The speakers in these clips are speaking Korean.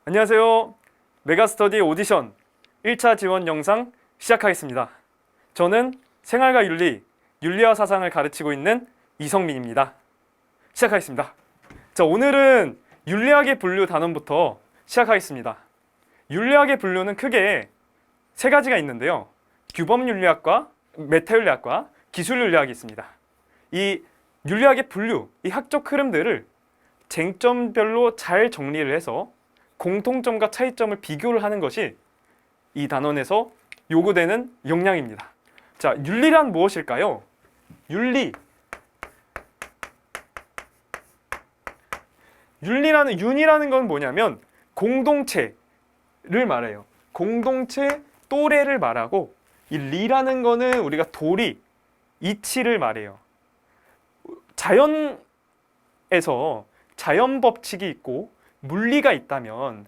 안녕하세요. 메가스터디 오디션 1차 지원 영상 시작하겠습니다. 저는 생활과 윤리, 윤리와 사상을 가르치고 있는 이성민입니다. 시작하겠습니다. 자, 오늘은 윤리학의 분류 단원부터 시작하겠습니다. 윤리학의 분류는 크게 세 가지가 있는데요. 규범윤리학과, 메타윤리학과, 기술윤리학이 있습니다. 이 윤리학의 분류, 이 학적 흐름들을 쟁점별로 잘 정리를 해서 공통점과 차이점을 비교를 하는 것이 이 단원에서 요구되는 역량입니다. 자, 윤리란 무엇일까요? 윤이라는 건 뭐냐면 공동체를 말해요. 공동체 또래를 말하고, 이 리라는 거는 우리가 도리, 이치를 말해요. 자연에서 자연 법칙이 있고 물리가 있다면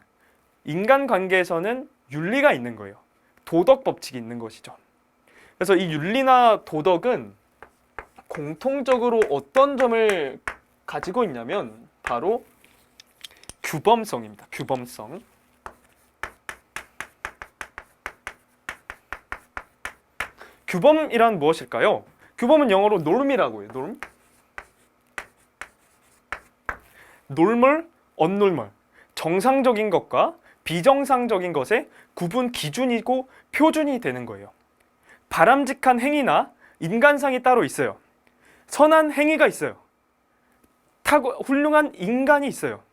인간관계에서는 윤리가 있는 거예요. 도덕 법칙이 있는 것이죠. 그래서 이 윤리나 도덕은 공통적으로 어떤 점을 가지고 있냐면 바로 규범성입니다. 규범성. 규범이란 무엇일까요? 규범은 영어로 norm이라고 해요. norm. normal, unnormal. 정상적인 것과 비정상적인 것의 구분 기준이고 표준이 되는 거예요. 바람직한 행위나 인간상이 따로 있어요. 선한 행위가 있어요. 훌륭한 인간이 있어요.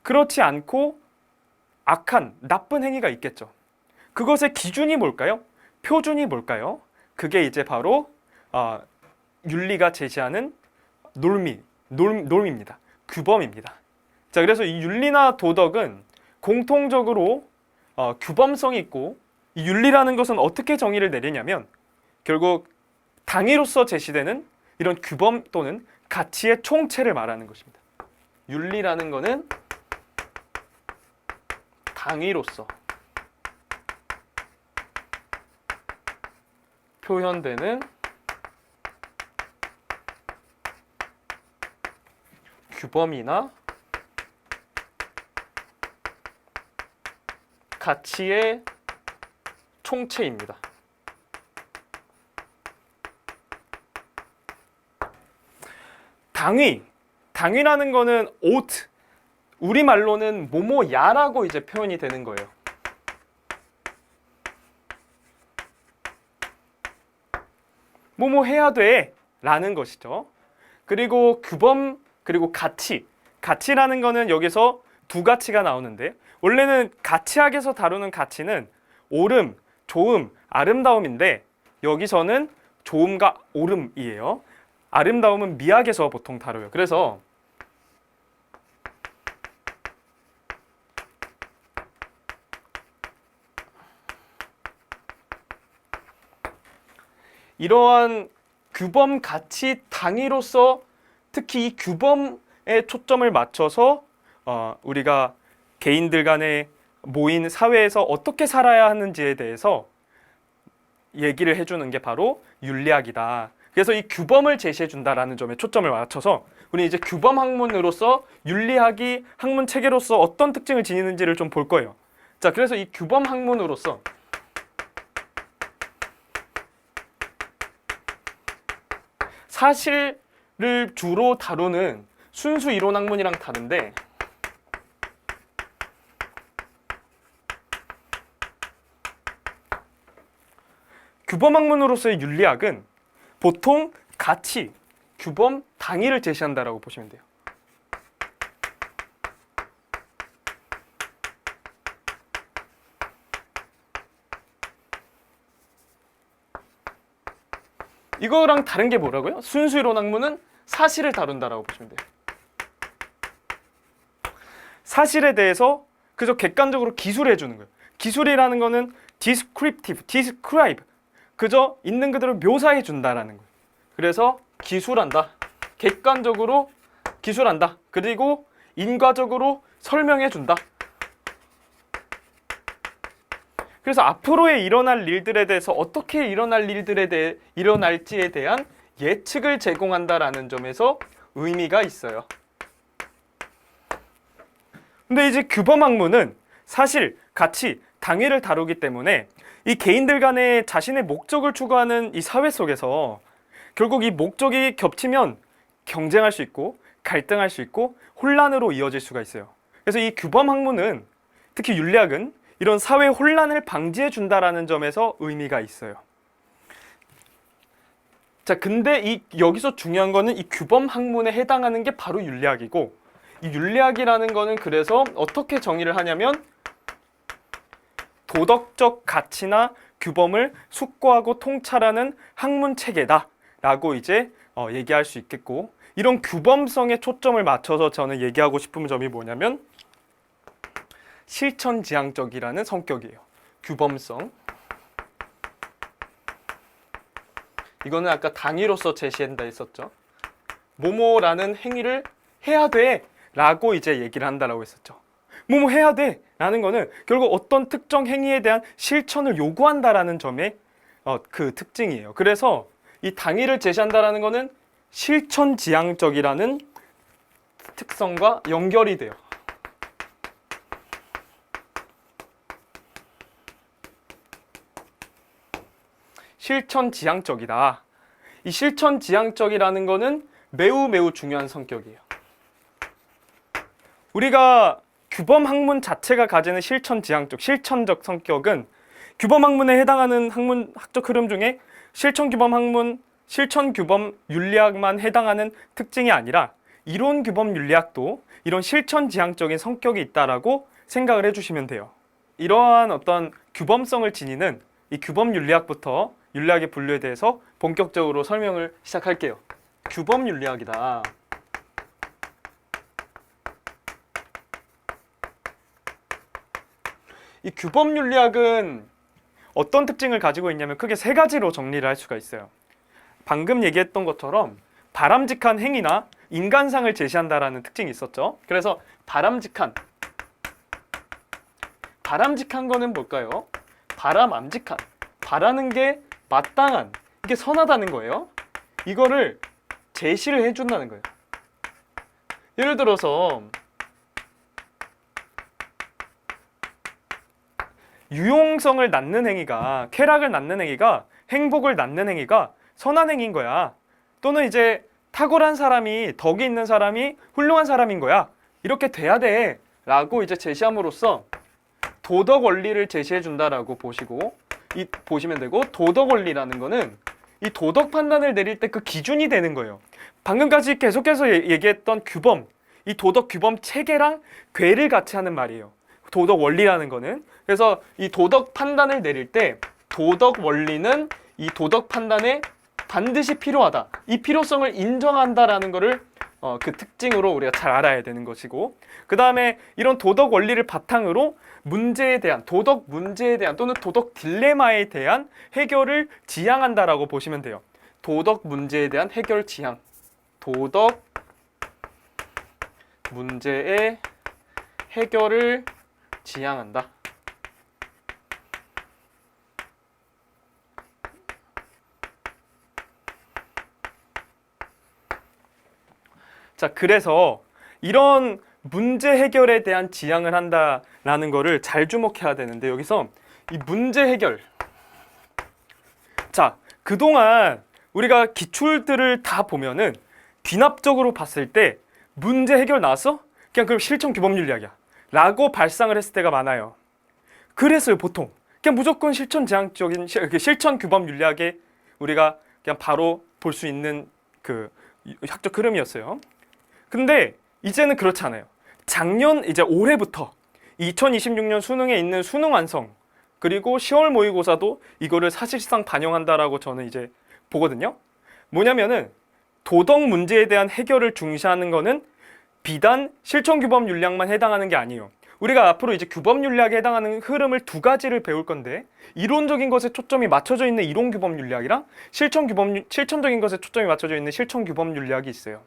그렇지 않고 악한, 나쁜 행위가 있겠죠. 그것의 기준이 뭘까요? 표준이 뭘까요? 그게 이제 바로 윤리가 제시하는 norm입니다. 규범입니다. 자, 그래서 이 윤리나 도덕은 공통적으로 규범성이 있고, 이 윤리라는 것은 어떻게 정의를 내리냐면 결국 당위로서 제시되는 이런 규범 또는 가치의 총체를 말하는 것입니다. 윤리라는 것은 당위로서 표현되는 규범이나 가치의 총체입니다. 당위라는 거는 ought, 우리말로는 뭐뭐야라고 이제 표현이 되는 거예요. 뭐뭐 해야 돼 라는 것이죠. 그리고 규범, 그리고 가치라는 거는 여기서 두 가치가 나오는데, 원래는 가치학에서 다루는 가치는 옳음, 좋음, 아름다움인데 여기서는 좋음과 옳음이에요. 아름다움은 미학에서 보통 다뤄요. 그래서 이러한 규범 가치 당위로서 특히 이 규범에 초점을 맞춰서 우리가 개인들 간에 모인 사회에서 어떻게 살아야 하는지에 대해서 얘기를 해주는 게 바로 윤리학이다. 그래서 이 규범을 제시해 준다라는 점에 초점을 맞춰서 우리 이제 규범 학문으로서 윤리학이 학문 체계로서 어떤 특징을 지니는지를 좀 볼 거예요. 자, 그래서 이 규범 학문으로서 사실을 주로 다루는 순수 이론 학문이랑 다른데, 규범 학문으로서의 윤리학은 보통 가치, 규범, 당위를 제시한다라고 보시면 돼요. 이거랑 다른 게 뭐라고요? 순수 이론 학문은 사실을 다룬다라고 보시면 돼요. 사실에 대해서 그저 객관적으로 기술해 주는 거예요. 기술이라는 거는 describe, 그저 있는 그대로 묘사해 준다라는 거예요. 그래서 기술한다. 객관적으로 기술한다. 그리고 인과적으로 설명해 준다. 그래서 앞으로의 일어날 일들에 대해서 어떻게 일어날지에 대한 예측을 제공한다라는 점에서 의미가 있어요. 근데 이제 규범 학문은 사실 가치, 당위를 다루기 때문에 이 개인들 간에 자신의 목적을 추구하는 이 사회 속에서 결국 이 목적이 겹치면 경쟁할 수 있고 갈등할 수 있고 혼란으로 이어질 수가 있어요. 그래서 이 규범 학문은, 특히 윤리학은 이런 사회 혼란을 방지해 준다라는 점에서 의미가 있어요. 자, 근데 여기서 중요한 거는 이 규범 학문에 해당하는 게 바로 윤리학이고, 이 윤리학이라는 거는 그래서 어떻게 정의를 하냐면 도덕적 가치나 규범을 숙고하고 통찰하는 학문 체계다라고 이제 얘기할 수 있겠고, 이런 규범성에 초점을 맞춰서 저는 얘기하고 싶은 점이 뭐냐면 실천지향적이라는 성격이에요. 규범성. 이거는 아까 당위로서 제시한다 했었죠. 뭐뭐라는 행위를 해야 돼 라고 이제 얘기를 한다라고 했었죠. 뭐뭐 해야 돼 라는 거는 결국 어떤 특정 행위에 대한 실천을 요구한다라는 점의 그 특징이에요. 그래서 이 당위를 제시한다라는 거는 실천지향적이라는 특성과 연결이 돼요. 실천지향적이다. 이 실천지향적이라는 거는 매우 중요한 성격이에요. 우리가 규범학문 자체가 가지는 실천지향적, 실천적 성격은 규범학문에 해당하는 학문학적 흐름 중에 실천규범학문, 실천규범윤리학만 해당하는 특징이 아니라 이론규범윤리학도 이런 실천지향적인 성격이 있다라고 생각을 해주시면 돼요. 이러한 어떤 규범성을 지니는 이 규범윤리학부터 윤리학의 분류에 대해서 본격적으로 설명을 시작할게요. 규범윤리학이다. 이 규범윤리학은 어떤 특징을 가지고 있냐면 크게 세 가지로 정리를 할 수가 있어요. 방금 얘기했던 것처럼 바람직한 행위나 인간상을 제시한다라는 특징이 있었죠. 그래서 바람직한 거는 뭘까요? 바람직한, 바라는 게 마땅한, 이게 선하다는 거예요. 이거를 제시를 해준다는 거예요. 예를 들어서 유용성을 낳는 행위가, 쾌락을 낳는 행위가, 행복을 낳는 행위가 선한 행위인 거야. 또는 이제 탁월한 사람이, 덕이 있는 사람이 훌륭한 사람인 거야. 이렇게 돼야 돼 라고 이제 제시함으로써 도덕 원리를 제시해 준다라고 보시면 되고, 도덕 원리라는 거는 이 도덕 판단을 내릴 때 그 기준이 되는 거예요. 방금까지 계속해서 얘기했던 규범, 이 도덕 규범 체계랑 궤를 같이 하는 말이에요. 도덕 원리라는 거는. 그래서 이 도덕 판단을 내릴 때 도덕 원리는 이 도덕 판단에 반드시 필요하다, 이 필요성을 인정한다라는 거를 그 특징으로 우리가 잘 알아야 되는 것이고, 그 다음에 이런 도덕 원리를 바탕으로 문제에 대한, 도덕 문제에 대한 또는 도덕 딜레마에 대한 해결을 지향한다라고 보시면 돼요. 도덕 문제에 대한 해결 지향. 도덕 문제의 해결을 지향한다. 자, 그래서 이런 문제 해결에 대한 지향을 한다라는 거를 잘 주목해야 되는데, 여기서 이 문제 해결. 자, 그동안 우리가 기출들을 다 보면은 귀납적으로 봤을 때 문제 해결 나왔어? 그냥 그럼 실천규범윤리학이야 라고 발상을 했을 때가 많아요. 그랬어요, 보통. 그냥 무조건 실천지향적인 실천규범윤리학에 우리가 그냥 바로 볼 수 있는 그 학적 흐름이었어요. 근데 이제는 그렇지 않아요. 이제 올해부터 2026년 수능에 있는 수능 완성, 그리고 10월 모의고사도 이거를 사실상 반영한다라고 저는 이제 보거든요. 뭐냐면은 도덕 문제에 대한 해결을 중시하는 거는 비단 실천규범윤리학만 해당하는 게 아니에요. 우리가 앞으로 이제 규범윤리학에 해당하는 흐름을 두 가지를 배울 건데, 이론적인 것에 초점이 맞춰져 있는 이론규범윤리학이랑 실천적인 것에 초점이 맞춰져 있는 실천규범윤리학이 있어요.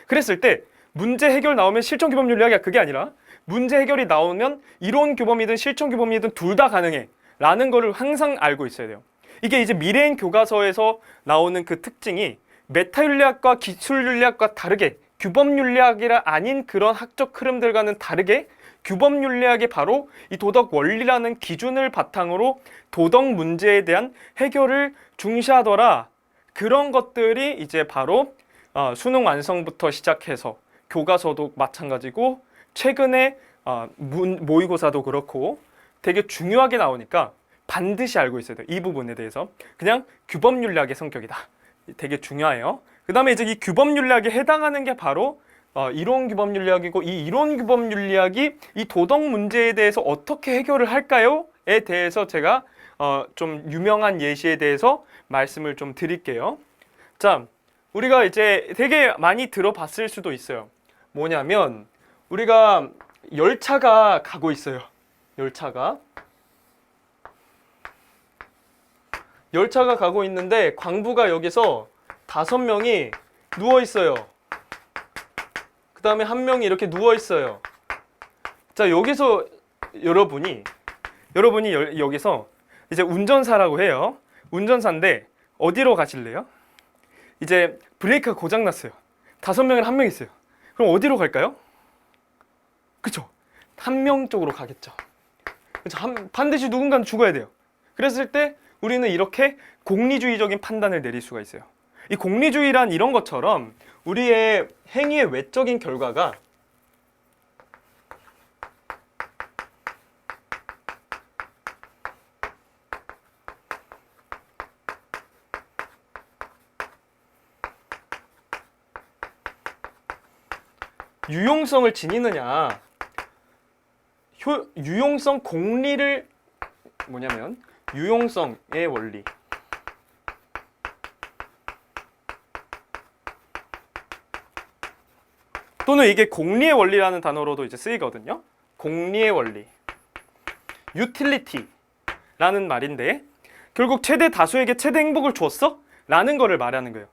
그랬을 때 문제 해결 나오면 실천규범윤리학이야, 그게 아니라 문제 해결이 나오면 이론규범이든 실천규범이든 둘 다 가능해 라는 거를 항상 알고 있어야 돼요. 이게 이제 미래인 교과서에서 나오는 그 특징이 메타윤리학과 기술윤리학과 다르게 규범윤리학이라 아닌 그런 학적 흐름들과는 다르게 규범 윤리학이 바로 이 도덕 원리라는 기준을 바탕으로 도덕 문제에 대한 해결을 중시하더라. 그런 것들이 이제 바로 수능 완성부터 시작해서 교과서도 마찬가지고 최근에 모의고사도 그렇고 되게 중요하게 나오니까 반드시 알고 있어야 돼요. 이 부분에 대해서. 그냥 규범 윤리학의 성격이다. 되게 중요해요. 그 다음에 이제 이 규범 윤리학에 해당하는 게 바로 이론 규범 윤리학이고, 이 이론 규범 윤리학이 이 도덕 문제에 대해서 어떻게 해결을 할까요?에 대해서 제가 좀 유명한 예시에 대해서 말씀을 좀 드릴게요. 자, 우리가 이제 되게 많이 들어봤을 수도 있어요. 뭐냐면 우리가 열차가 가고 있어요. 열차가 가고 있는데 광부가 여기서 5명이 누워 있어요. 그 다음에 한 명이 이렇게 누워 있어요. 자, 여기서 여러분이 여기서 이제 운전사라고 해요. 운전사인데 어디로 가실래요? 이제 브레이크가 고장 났어요. 5명에 한 명 있어요. 그럼 어디로 갈까요? 그쵸? 한 명 쪽으로 가겠죠. 그쵸? 반드시 누군가는 죽어야 돼요. 그랬을 때 우리는 이렇게 공리주의적인 판단을 내릴 수가 있어요. 이 공리주의란 이런 것처럼 우리의 행위의 외적인 결과가 유용성을 지니느냐, 유용성 공리를 뭐냐면 유용성의 원리, 또는 이게 공리의 원리라는 단어로도 이제 쓰이거든요. 공리의 원리, utility라는 말인데 결국 최대 다수에게 최대 행복을 주었어? 라는 거를 말하는 거예요.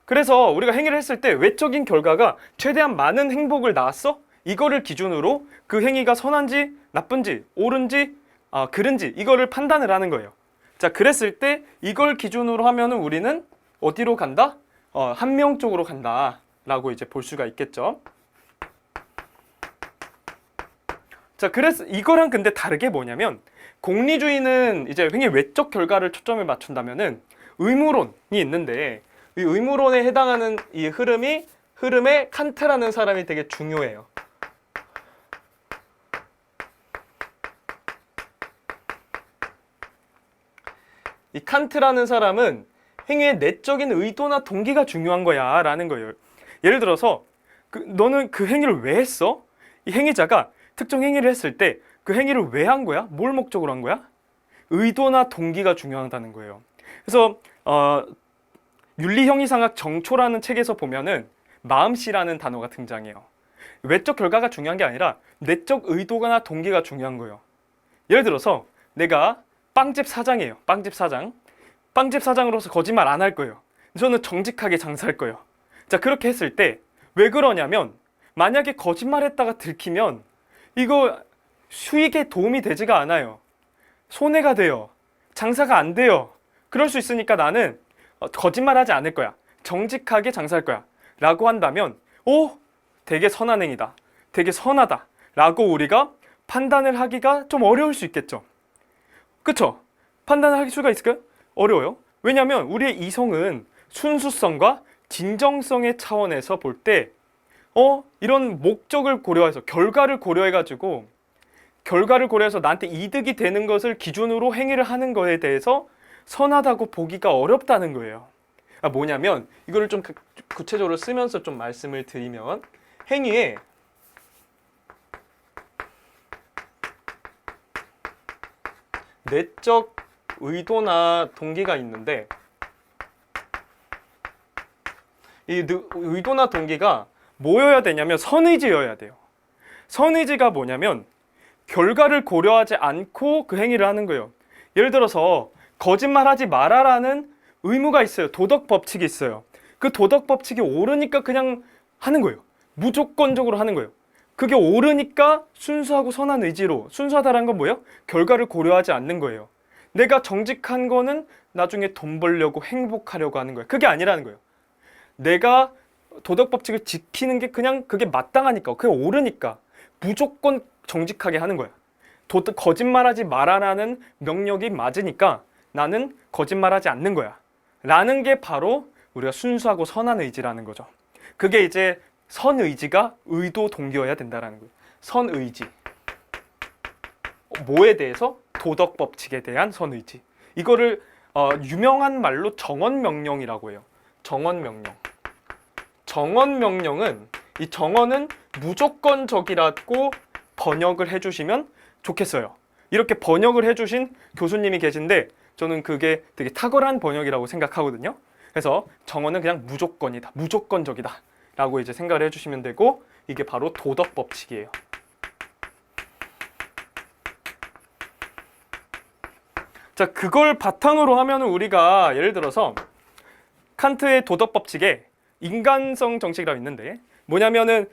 그래서 우리가 행위를 했을 때 외적인 결과가 최대한 많은 행복을 낳았어? 이거를 기준으로 그 행위가 선한지 나쁜지 옳은지 그른지 이거를 판단을 하는 거예요. 자, 그랬을 때 이걸 기준으로 하면은 우리는 어디로 간다? 한 명 쪽으로 간다 라고 이제 볼 수가 있겠죠. 자, 그래서 이거랑 근데 다르게 뭐냐면 공리주의는 이제 굉장히 외적 결과를 초점을 맞춘다면은 의무론이 있는데 이 의무론에 해당하는 이 흐름에 칸트라는 사람이 되게 중요해요. 이 칸트라는 사람은 행위의 내적인 의도나 동기가 중요한 거야 라는 거예요. 예를 들어서 너는 그 행위를 왜 했어? 이 행위자가 특정 행위를 했을 때 그 행위를 왜 한 거야? 뭘 목적으로 한 거야? 의도나 동기가 중요하다는 거예요. 그래서 윤리형이상학 정초라는 책에서 보면은 마음씨라는 단어가 등장해요. 외적 결과가 중요한 게 아니라 내적 의도나 동기가 중요한 거예요. 예를 들어서 내가 빵집 사장이에요. 빵집 사장. 빵집 사장으로서 거짓말 안 할 거예요. 저는 정직하게 장사할 거예요. 자, 그렇게 했을 때 왜 그러냐면 만약에 거짓말했다가 들키면 이거 수익에 도움이 되지가 않아요. 손해가 돼요. 장사가 안 돼요. 그럴 수 있으니까 나는 거짓말하지 않을 거야. 정직하게 장사할 거야. 라고 한다면 되게 선한 행위다. 되게 선하다. 라고 우리가 판단을 하기가 좀 어려울 수 있겠죠. 그쵸? 판단을 할 수가 있을까요? 어려워요. 왜냐하면 우리의 이성은 순수성과 진정성의 차원에서 볼 때 이런 목적을 고려해서 결과를 고려해서 나한테 이득이 되는 것을 기준으로 행위를 하는 거에 대해서 선하다고 보기가 어렵다는 거예요. 뭐냐면 이거를 좀 구체적으로 쓰면서 좀 말씀을 드리면 행위에 내적 의도나 동기가 있는데 이 의도나 동기가 뭐여야 되냐면 선의지여야 돼요. 선의지가 뭐냐면 결과를 고려하지 않고 그 행위를 하는 거예요. 예를 들어서 거짓말하지 말아라는 의무가 있어요. 도덕 법칙이 있어요. 그 도덕 법칙이 옳으니까 그냥 하는 거예요. 무조건적으로 하는 거예요. 그게 옳으니까 순수하고 선한 의지로, 순수하다는 건 뭐예요? 결과를 고려하지 않는 거예요. 내가 정직한 거는 나중에 돈 벌려고 행복하려고 하는 거예요. 그게 아니라는 거예요. 내가 도덕 법칙을 지키는 게 그냥 그게 마땅하니까, 그게 옳으니까 무조건 정직하게 하는 거야. 거짓말하지 마라라는 명령이 맞으니까 나는 거짓말하지 않는 거야. 라는 게 바로 우리가 순수하고 선한 의지라는 거죠. 그게 이제 선의지가 의도 동기여야 된다라는 거예요. 선의지. 뭐에 대해서? 도덕 법칙에 대한 선의지. 이거를 유명한 말로 정언명령이라고 해요. 정언명령. 정언명령은 이 정언은 무조건적이라고 번역을 해주시면 좋겠어요. 이렇게 번역을 해주신 교수님이 계신데 저는 그게 되게 탁월한 번역이라고 생각하거든요. 그래서 정언은 그냥 무조건이다, 무조건적이다 라고 이제 생각을 해주시면 되고, 이게 바로 도덕 법칙이에요. 자, 그걸 바탕으로 하면 우리가 예를 들어서 칸트의 도덕 법칙에 인간성 정책이라고 있는데, 뭐냐면은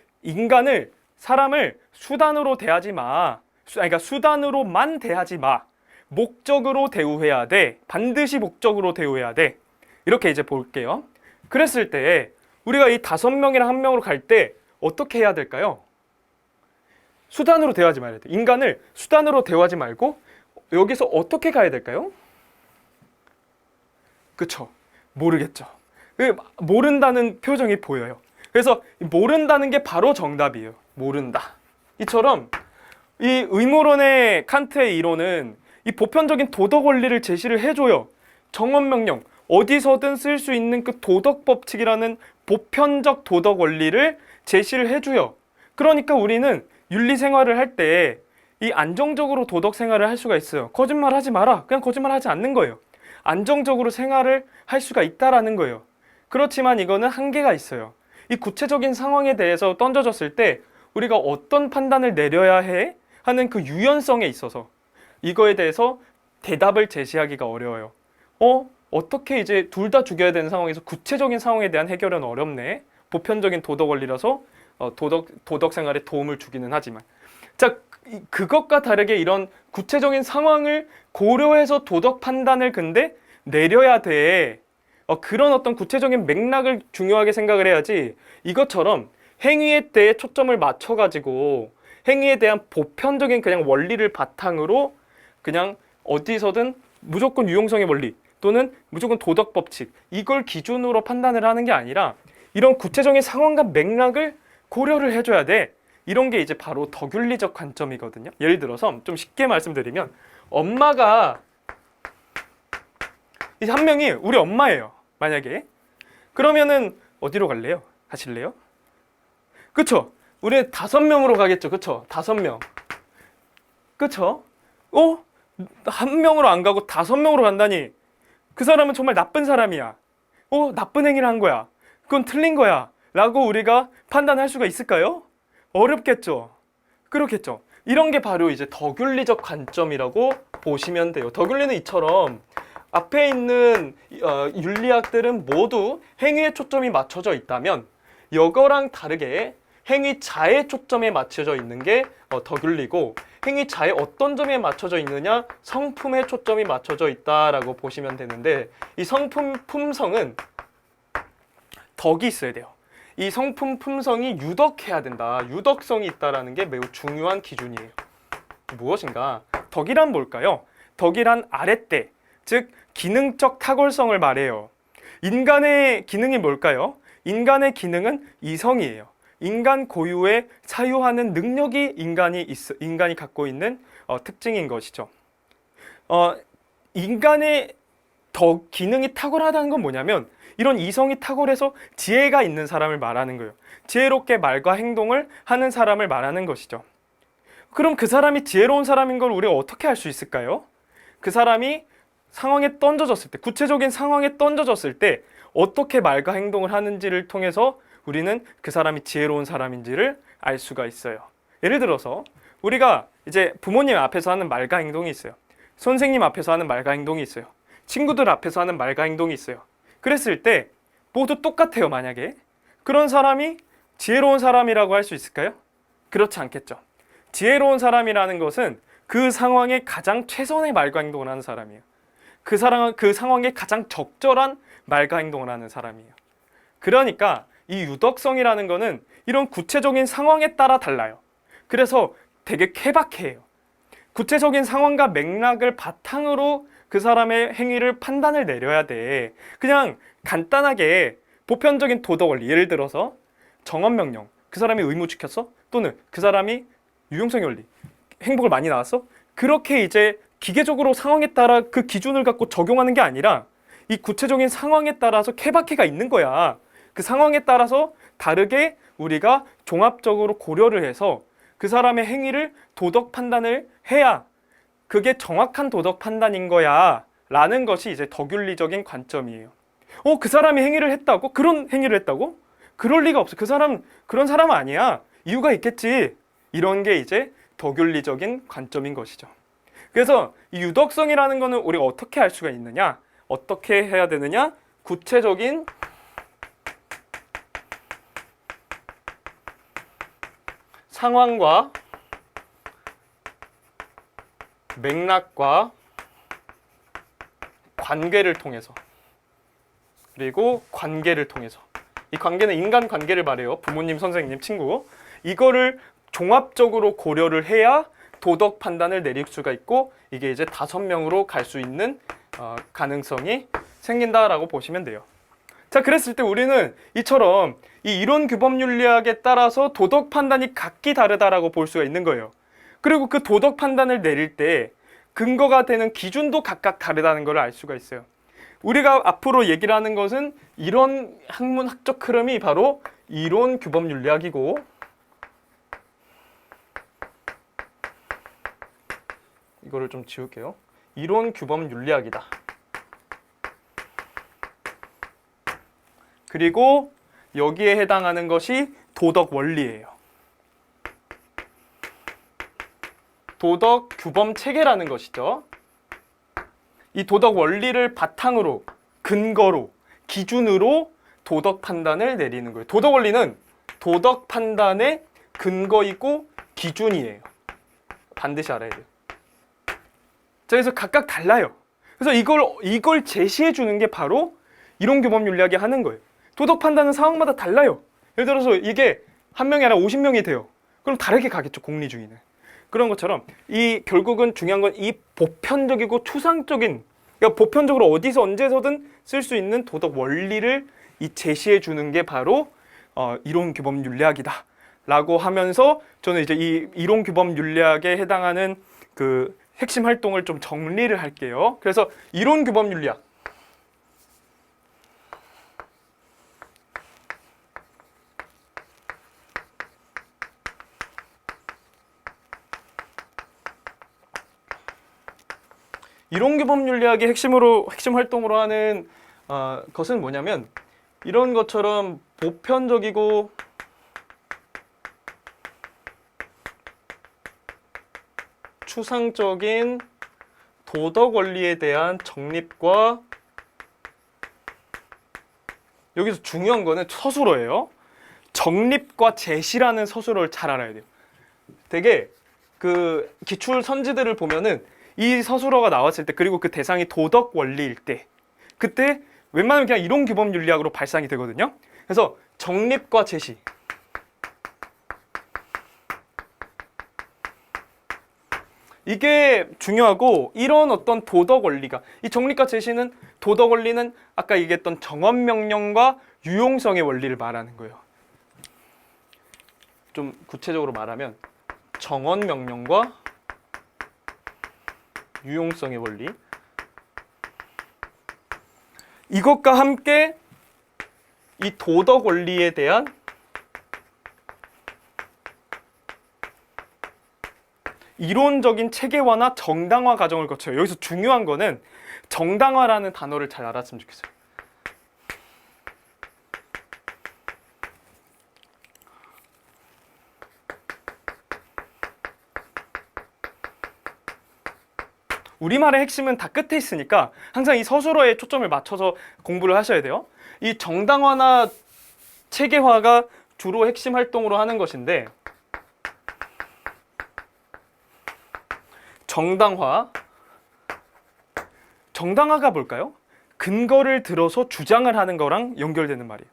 사람을 수단으로 대하지 마. 그러니까 수단으로만 대하지 마. 목적으로 대우해야 돼. 반드시 목적으로 대우해야 돼. 이렇게 이제 볼게요. 그랬을 때 우리가 이 5명이랑 1명으로 갈 때 어떻게 해야 될까요? 수단으로 대하지 말아야 돼. 인간을 수단으로 대하지 말고 여기서 어떻게 가야 될까요? 그쵸? 모르겠죠. 모른다는 표정이 보여요. 그래서 모른다는 게 바로 정답이에요. 모른다. 이처럼 이 의무론의 칸트의 이론은 이 보편적인 도덕 원리를 제시를 해줘요. 정언명령, 어디서든 쓸 수 있는 그 도덕 법칙이라는 보편적 도덕 원리를 제시를 해줘요. 그러니까 우리는 윤리 생활을 할 때 이 안정적으로 도덕 생활을 할 수가 있어요. 거짓말 하지 마라. 그냥 거짓말 하지 않는 거예요. 안정적으로 생활을 할 수가 있다라는 거예요. 그렇지만 이거는 한계가 있어요. 이 구체적인 상황에 대해서 던져졌을 때 우리가 어떤 판단을 내려야 해 하는 그 유연성에 있어서 이거에 대해서 대답을 제시하기가 어려워요. 어떻게 이제 둘 다 죽여야 되는 상황에서 구체적인 상황에 대한 해결은 어렵네. 보편적인 도덕 원리라서 도덕 생활에 도움을 주기는 하지만, 자, 그것과 다르게 이런 구체적인 상황을 고려해서 도덕 판단을 근데 내려야 돼. 그런 어떤 구체적인 맥락을 중요하게 생각을 해야지, 이것처럼 행위에 대해 초점을 맞춰가지고 행위에 대한 보편적인 그냥 원리를 바탕으로 그냥 어디서든 무조건 유용성의 원리 또는 무조건 도덕 법칙, 이걸 기준으로 판단을 하는 게 아니라 이런 구체적인 상황과 맥락을 고려를 해줘야 돼. 이런 게 이제 바로 덕윤리적 관점이거든요. 예를 들어서 좀 쉽게 말씀드리면, 엄마가 이 한 명이 우리 엄마예요. 만약에 그러면은 어디로 갈래요? 가실래요? 그쵸? 우리 5명으로 가겠죠. 그쵸? 5명. 그쵸? 한 명으로 안 가고 5명으로 간다니, 그 사람은 정말 나쁜 사람이야. 나쁜 행위를 한 거야. 그건 틀린 거야. 라고 우리가 판단할 수가 있을까요? 어렵겠죠. 그렇겠죠. 이런 게 바로 이제 덕윤리적 관점이라고 보시면 돼요. 덕윤리는 이처럼 앞에 있는 윤리학들은 모두 행위에 초점이 맞춰져 있다면, 이거랑 다르게 행위자의 초점에 맞춰져 있는 게 덕윤리고, 행위자의 어떤 점에 맞춰져 있느냐, 성품에 초점이 맞춰져 있다라고 보시면 되는데, 이 성품 품성은 덕이 있어야 돼요. 이 성품 품성이 유덕해야 된다. 유덕성이 있다라는 게 매우 중요한 기준이에요. 무엇인가? 덕이란 뭘까요? 덕이란 아랫대, 즉 기능적 탁월성을 말해요. 인간의 기능이 뭘까요? 인간의 기능은 이성이에요. 인간 고유의 사유하는 능력이 인간이 갖고 있는 특징인 것이죠. 인간의 기능이 탁월하다는 건 뭐냐면, 이런 이성이 탁월해서 지혜가 있는 사람을 말하는 거예요. 지혜롭게 말과 행동을 하는 사람을 말하는 것이죠. 그럼 그 사람이 지혜로운 사람인 걸 우리가 어떻게 알 수 있을까요? 그 사람이 상황에 던져졌을 때, 구체적인 상황에 던져졌을 때 어떻게 말과 행동을 하는지를 통해서 우리는 그 사람이 지혜로운 사람인지를 알 수가 있어요. 예를 들어서 우리가 이제 부모님 앞에서 하는 말과 행동이 있어요. 선생님 앞에서 하는 말과 행동이 있어요. 친구들 앞에서 하는 말과 행동이 있어요. 그랬을 때 모두 똑같아요. 만약에 그런 사람이 지혜로운 사람이라고 할 수 있을까요? 그렇지 않겠죠. 지혜로운 사람이라는 것은 그 상황에 가장 최선의 말과 행동을 하는 사람이에요. 그 상황에 가장 적절한 말과 행동을 하는 사람이에요. 그러니까 이 유덕성이라는 거는 이런 구체적인 상황에 따라 달라요. 그래서 되게 케바케예요. 구체적인 상황과 맥락을 바탕으로 그 사람의 행위를 판단을 내려야 돼. 그냥 간단하게 보편적인 도덕 원리, 예를 들어서 정언명령, 그 사람이 의무 지켰어? 또는 그 사람이 유용성의 원리, 행복을 많이 나왔어? 그렇게 이제 기계적으로 상황에 따라 그 기준을 갖고 적용하는 게 아니라 이 구체적인 상황에 따라서 케바케가 있는 거야. 그 상황에 따라서 다르게 우리가 종합적으로 고려를 해서 그 사람의 행위를 도덕 판단을 해야 그게 정확한 도덕 판단인 거야 라는 것이 이제 덕윤리적인 관점이에요. 그 사람이 행위를 했다고? 그런 행위를 했다고? 그럴 리가 없어. 그 사람 그런 사람 아니야. 이유가 있겠지. 이런 게 이제 덕윤리적인 관점인 것이죠. 그래서 이 유덕성이라는 거는 우리가 어떻게 알 수가 있느냐? 어떻게 해야 되느냐? 구체적인 상황과 맥락과 관계를 통해서, 그리고 관계를 통해서, 이 관계는 인간 관계를 말해요. 부모님, 선생님, 친구. 이거를 종합적으로 고려를 해야 도덕 판단을 내릴 수가 있고, 이게 이제 5명으로 갈 수 있는 가능성이 생긴다라고 보시면 돼요. 자, 그랬을 때 우리는 이처럼 이 이론 규범 윤리학에 따라서 도덕 판단이 각기 다르다라고 볼 수가 있는 거예요. 그리고 그 도덕 판단을 내릴 때 근거가 되는 기준도 각각 다르다는 걸 알 수가 있어요. 우리가 앞으로 얘기를 하는 것은 이런 학문학적 흐름이 바로 이론 규범 윤리학이고, 이거를 좀 지울게요. 이론 규범 윤리학이다. 그리고 여기에 해당하는 것이 도덕 원리예요. 도덕 규범 체계라는 것이죠. 이 도덕 원리를 바탕으로, 근거로, 기준으로 도덕 판단을 내리는 거예요. 도덕 원리는 도덕 판단의 근거이고 기준이에요. 반드시 알아야 돼요. 자, 그래서 각각 달라요. 그래서 이걸 제시해 주는 게 바로 이론 규범 윤리학이 하는 거예요. 도덕 판단은 상황마다 달라요. 예를 들어서 이게 한 명이 아니라 50명이 돼요. 그럼 다르게 가겠죠, 공리 중에는. 그런 것처럼 이 결국은 중요한 건 이 보편적이고 추상적인, 그러니까 보편적으로 어디서 언제서든 쓸 수 있는 도덕 원리를 이 제시해 주는 게 바로 이론 규범 윤리학이다 라고 하면서, 저는 이제 이 이론 규범 윤리학에 해당하는 그 핵심 활동을 좀 정리를 할게요. 그래서 이론 규범 윤리학, 이론 규범 윤리학의 핵심 활동으로 하는 것은 뭐냐면, 이런 것처럼 보편적이고 추상적인 도덕 원리에 대한 정립과, 여기서 중요한 거는 서술어예요. 정립과 제시라는 서술어를 잘 알아야 돼요. 되게 그 기출 선지들을 보면은 이 서술어가 나왔을 때, 그리고 그 대상이 도덕 원리일 때, 그때 웬만하면 그냥 이론 규범 윤리학으로 발상이 되거든요. 그래서 정립과 제시, 이게 중요하고, 이런 어떤 도덕 원리가, 이 정립과 제시는, 도덕 원리는 아까 얘기했던 정언 명령과 유용성의 원리를 말하는 거예요. 좀 구체적으로 말하면 정언 명령과 유용성의 원리, 이것과 함께 이 도덕 원리에 대한 이론적인 체계화나 정당화 과정을 거쳐요. 여기서 중요한 거는 정당화라는 단어를 잘 알았으면 좋겠어요. 우리말의 핵심은 다 끝에 있으니까 항상 이 서술어에 초점을 맞춰서 공부를 하셔야 돼요. 이 정당화나 체계화가 주로 핵심 활동으로 하는 것인데, 정당화가 뭘까요? 근거를 들어서 주장을 하는 거랑 연결되는 말이에요.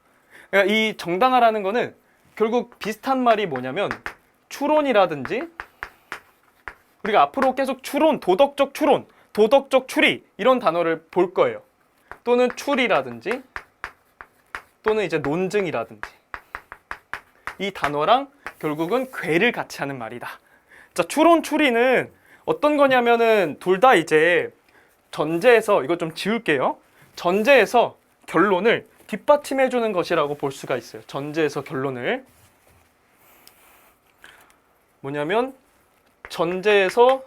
그러니까 이 정당화라는 거는 결국 비슷한 말이 뭐냐면 추론이라든지 우리가 앞으로 계속 추론, 도덕적 추론, 도덕적 추리 이런 단어를 볼 거예요. 또는 추리라든지 또는 이제 논증이라든지 이 단어랑 결국은 궤를 같이 하는 말이다. 자, 추론, 추리는 어떤 거냐면은 둘 다 이제 전제에서 이거 좀 지울게요. 전제에서 결론을 뒷받침해 주는 것이라고 볼 수가 있어요. 전제에서 결론을 뭐냐면 전제에서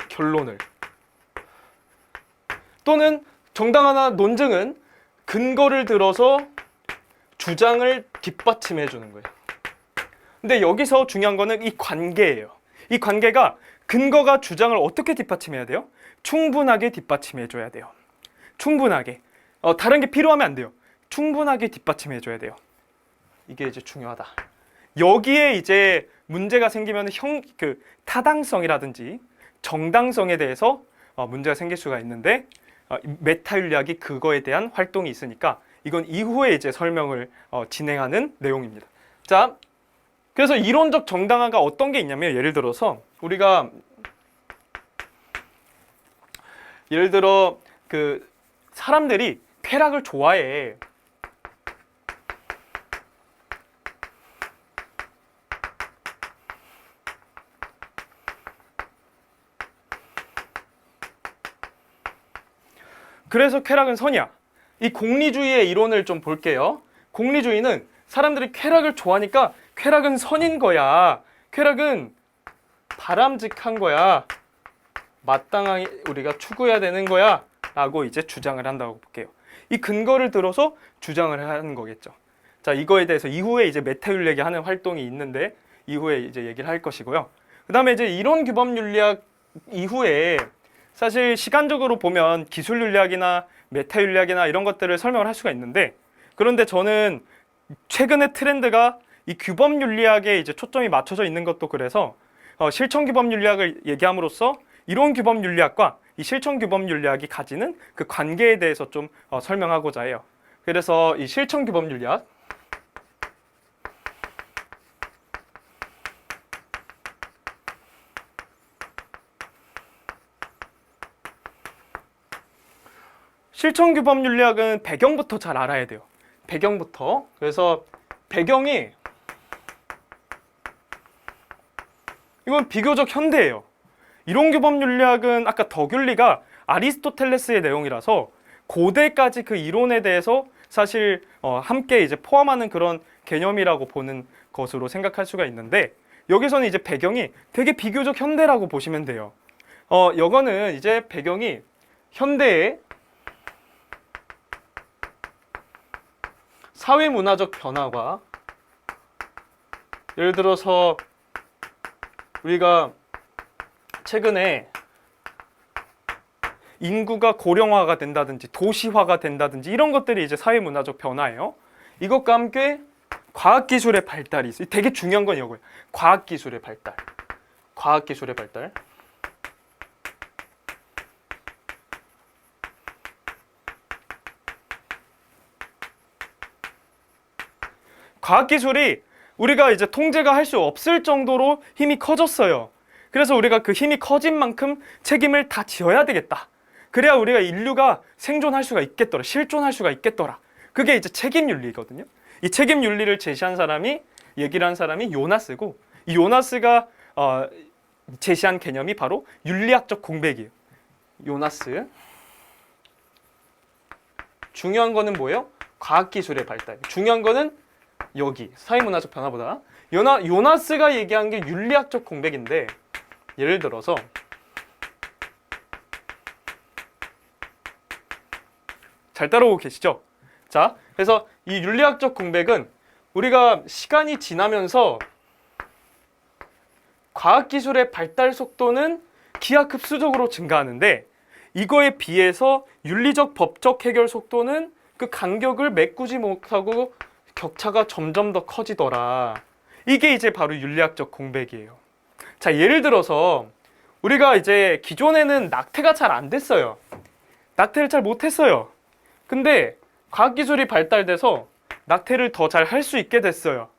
결론을 또는 정당화나 논증은 근거를 들어서 주장을 뒷받침해 주는 거예요. 근데 여기서 중요한 거는 이 관계예요. 이 관계가 근거가 주장을 어떻게 뒷받침해야 돼요? 충분하게 뒷받침해 줘야 돼요. 충분하게. 다른 게 필요하면 안 돼요. 충분하게 뒷받침해 줘야 돼요. 이게 이제 중요하다. 여기에 이제 문제가 생기면 타당성이라든지 정당성에 대해서 문제가 생길 수가 있는데 메타윤리학이 그거에 대한 활동이 있으니까 이건 이후에 이제 설명을 진행하는 내용입니다. 자, 그래서 이론적 정당화가 어떤 게 있냐면 예를 들어서 우리가 예를 들어 그 사람들이 쾌락을 좋아해. 그래서 쾌락은 선이야. 이 공리주의의 이론을 좀 볼게요. 공리주의는 사람들이 쾌락을 좋아하니까 쾌락은 선인 거야. 쾌락은 바람직한 거야. 마땅하게 우리가 추구해야 되는 거야. 라고 이제 주장을 한다고 볼게요. 이 근거를 들어서 주장을 하는 거겠죠. 자, 이거에 대해서 이후에 이제 메타윤리학이 하는 활동이 있는데 이후에 이제 얘기를 할 것이고요. 그 다음에 이제 이론 규범 윤리학 이후에 사실 시간적으로 보면 기술 윤리학이나 메타 윤리학이나 이런 것들을 설명을 할 수가 있는데 그런데 저는 최근의 트렌드가 이 규범 윤리학에 이제 초점이 맞춰져 있는 것도 그래서 실천 규범 윤리학을 얘기함으로써 이론 규범 윤리학과 이 실천 규범 윤리학이 가지는 그 관계에 대해서 좀 설명하고자 해요. 그래서 이 실천 규범 윤리학 실천 규범 윤리학은 배경부터 잘 알아야 돼요. 배경부터. 그래서 배경이 이건 비교적 현대예요. 이론 규범 윤리학은 아까 덕윤리가 아리스토텔레스의 내용이라서 고대까지 그 이론에 대해서 사실 함께 이제 포함하는 그런 개념이라고 보는 것으로 생각할 수가 있는데 여기서는 이제 배경이 되게 비교적 현대라고 보시면 돼요. 이거는 이제 배경이 현대의 사회문화적 변화가 예를 들어서 우리가 최근에 인구가 고령화가 된다든지 도시화가 된다든지 이런 것들이 이제 사회문화적 변화예요. 이것과 함께 과학기술의 발달이 있어요. 되게 중요한 건 이거예요. 과학기술의 발달. 과학기술의 발달. 과학기술이 우리가 이제 통제가 할 수 없을 정도로 힘이 커졌어요. 그래서 우리가 그 힘이 커진 만큼 책임을 다 지어야 되겠다. 그래야 우리가 인류가 생존할 수가 있겠더라. 실존할 수가 있겠더라. 그게 이제 책임윤리거든요. 이 책임윤리를 제시한 사람이 얘기를 한 사람이 요나스고 이 요나스가 제시한 개념이 바로 윤리학적 공백이에요. 요나스. 중요한 거는 뭐예요? 과학기술의 발달. 중요한 거는 여기 사회문화적 변화보다 요나스가 얘기한 게 윤리학적 공백인데 예를 들어서 잘 따라오고 계시죠? 자, 그래서 이 윤리학적 공백은 우리가 시간이 지나면서 과학기술의 발달 속도는 기하급수적으로 증가하는데 이거에 비해서 윤리적 법적 해결 속도는 그 간격을 메꾸지 못하고 격차가 점점 더 커지더라. 이게 이제 바로 윤리학적 공백이에요. 자, 예를 들어서 우리가 이제 기존에는 낙태가 잘 안 됐어요. 낙태를 잘 못했어요. 근데 과학기술이 발달돼서 낙태를 더 잘 할 수 있게 됐어요.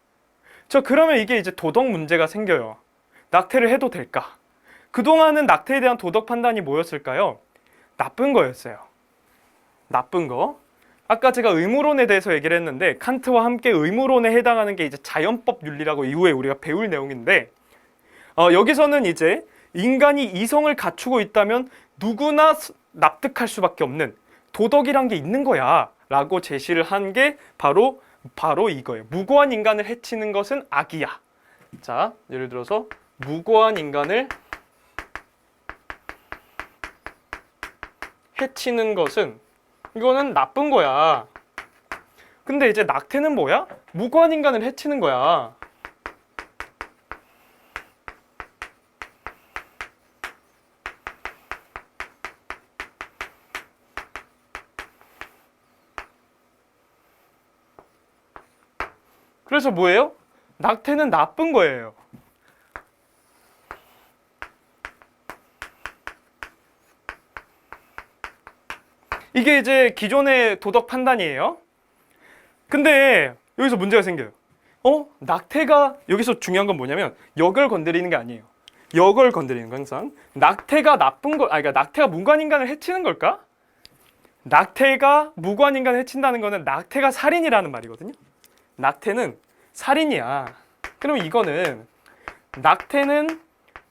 그러면 이게 이제 도덕 문제가 생겨요. 낙태를 해도 될까? 그동안은 낙태에 대한 도덕 판단이 뭐였을까요? 나쁜 거였어요. 나쁜 거. 아까 제가 의무론에 대해서 얘기를 했는데 칸트와 함께 의무론에 해당하는 게 이제 자연법 윤리라고 이후에 우리가 배울 내용인데 여기서는 이제 인간이 이성을 갖추고 있다면 누구나 납득할 수밖에 없는 도덕이란 게 있는 거야 라고 제시를 한 게 바로 이거예요. 무고한 인간을 해치는 것은 악이야. 자, 예를 들어서 무고한 인간을 해치는 것은 이거는 나쁜 거야. 근데 이제 낙태는 뭐야? 무고한 인간을 해치는 거야. 그래서 뭐예요? 낙태는 나쁜 거예요. 이게 이제 기존의 도덕 판단이에요. 근데 여기서 문제가 생겨요. 낙태가 여기서 중요한 건 뭐냐면 역을 건드리는 게 아니에요. 역을 건드리는 건 항상 낙태가 나쁜 거, 그러니까 낙태가 무고한 인간을 해치는 걸까? 낙태가 무고한 인간을 해친다는 거는 낙태가 살인이라는 말이거든요. 낙태는 살인이야. 그럼 이거는 낙태는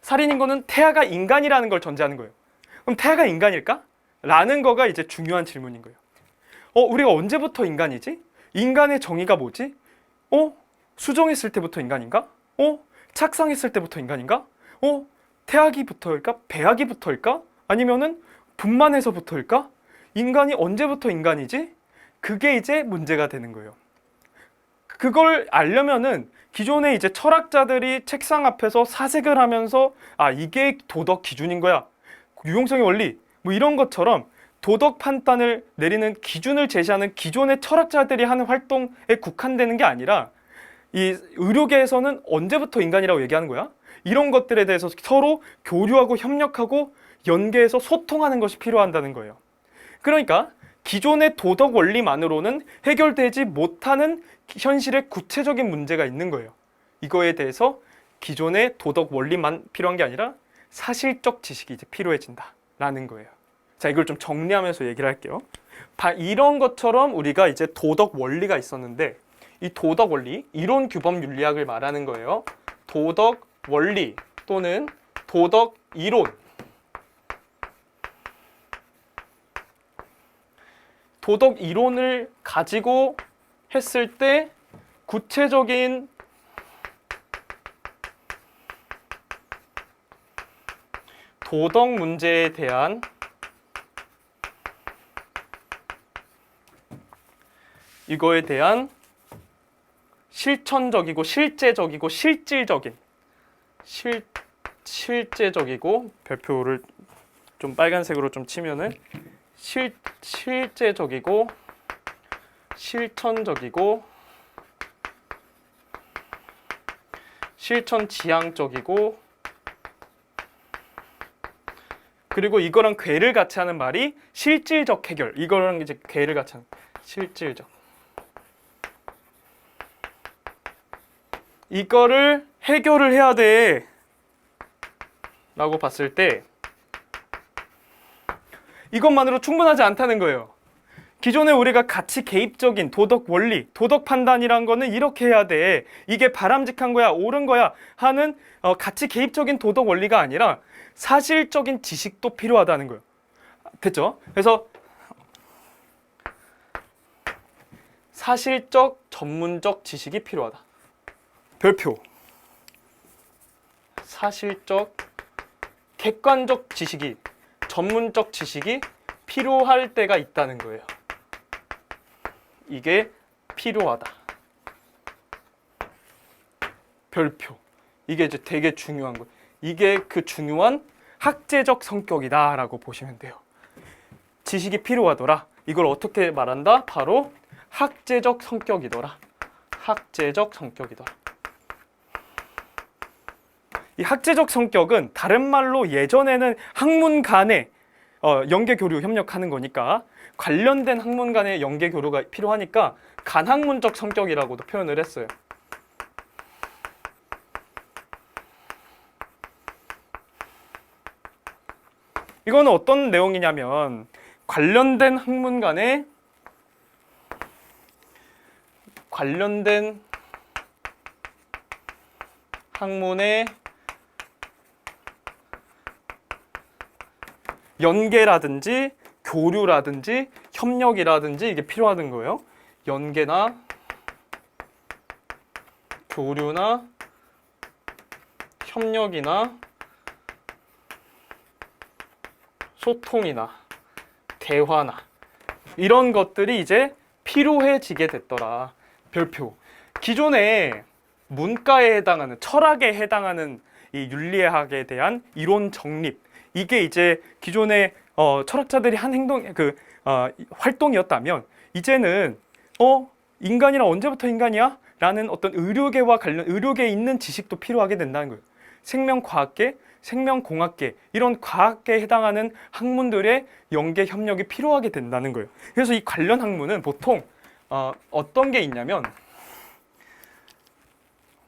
살인인 거는 태아가 인간이라는 걸 전제하는 거예요. 그럼 태아가 인간일까? 라는 거가 이제 중요한 질문인 거예요. 우리가 언제부터 인간이지? 인간의 정의가 뭐지? 수정했을 때부터 인간인가? 착상했을 때부터 인간인가? 태아기부터일까? 배아기부터일까? 아니면은 분만해서부터일까? 인간이 언제부터 인간이지? 그게 이제 문제가 되는 거예요. 그걸 알려면은 기존에 이제 철학자들이 책상 앞에서 사색을 하면서 이게 도덕 기준인 거야. 유용성의 원리 뭐 이런 것처럼 도덕 판단을 내리는 기준을 제시하는 기존의 철학자들이 하는 활동에 국한되는 게 아니라 이 의료계에서는 언제부터 인간이라고 얘기하는 거야? 이런 것들에 대해서 서로 교류하고 협력하고 연계해서 소통하는 것이 필요한다는 거예요. 그러니까 기존의 도덕 원리만으로는 해결되지 못하는 현실의 구체적인 문제가 있는 거예요. 이거에 대해서 기존의 도덕 원리만 필요한 게 아니라 사실적 지식이 이제 필요해진다라는 거예요. 자, 이걸 좀 정리하면서 얘기를 할게요. 이런 것처럼 우리가 이제 도덕 원리가 있었는데 이 도덕 원리, 이론 규범 윤리학을 말하는 거예요. 도덕 원리 또는 도덕 이론. 도덕 이론을 가지고 했을 때 구체적인 도덕 문제에 대한 이거에 대한 실천적이고 실제적이고 실질적인 실제적이고 별표를 좀 빨간색으로 좀 치면은 실제적이고 실천적이고 실천 지향적이고 그리고 이거랑 궤를 같이 하는 말이 실질적 해결. 이거랑 이제 궤를 같이 하는 실질적. 이거를 해결을 해야 돼 라고 봤을 때 이것만으로 충분하지 않다는 거예요. 기존에 우리가 가치 개입적인 도덕 원리, 도덕 판단이란 거는 이렇게 해야 돼. 이게 바람직한 거야, 옳은 거야 하는 가치 개입적인 도덕 원리가 아니라 사실적인 지식도 필요하다는 거예요. 됐죠? 그래서 사실적, 전문적 지식이 필요하다. 별표. 사실적, 객관적 지식이, 전문적 지식이 필요할 때가 있다는 거예요. 이게 필요하다. 별표. 이게 이제 되게 중요한 거예요. 이게 그 중요한 학제적 성격이다 라고 보시면 돼요. 지식이 필요하더라. 이걸 어떻게 말한다? 바로 학제적 성격이더라. 학제적 성격이더라. 이 학제적 성격은 다른 말로 예전에는 학문 간의 연계 교류 협력하는 거니까 관련된 학문 간의 연계 교류가 필요하니까 간학문적 성격이라고도 표현을 했어요. 이거는 어떤 내용이냐면 관련된 학문 간의 관련된 학문의 연계라든지 교류라든지 협력이라든지 이게 필요하던 거예요. 연계나 교류나 협력이나 소통이나 대화나 이런 것들이 이제 필요해지게 됐더라. 별표. 기존에 문과에 해당하는, 철학에 해당하는 이 윤리학에 대한 이론 정립, 이게 이제 기존의 철학자들이 한 활동이었다면 이제는 인간이란 언제부터 인간이야? 라는 어떤 의료계에 있는 지식도 필요하게 된다는 거예요. 생명과학계, 생명공학계 이런 과학계에 해당하는 학문들의 연계 협력이 필요하게 된다는 거예요. 그래서 이 관련 학문은 보통 어떤 게 있냐면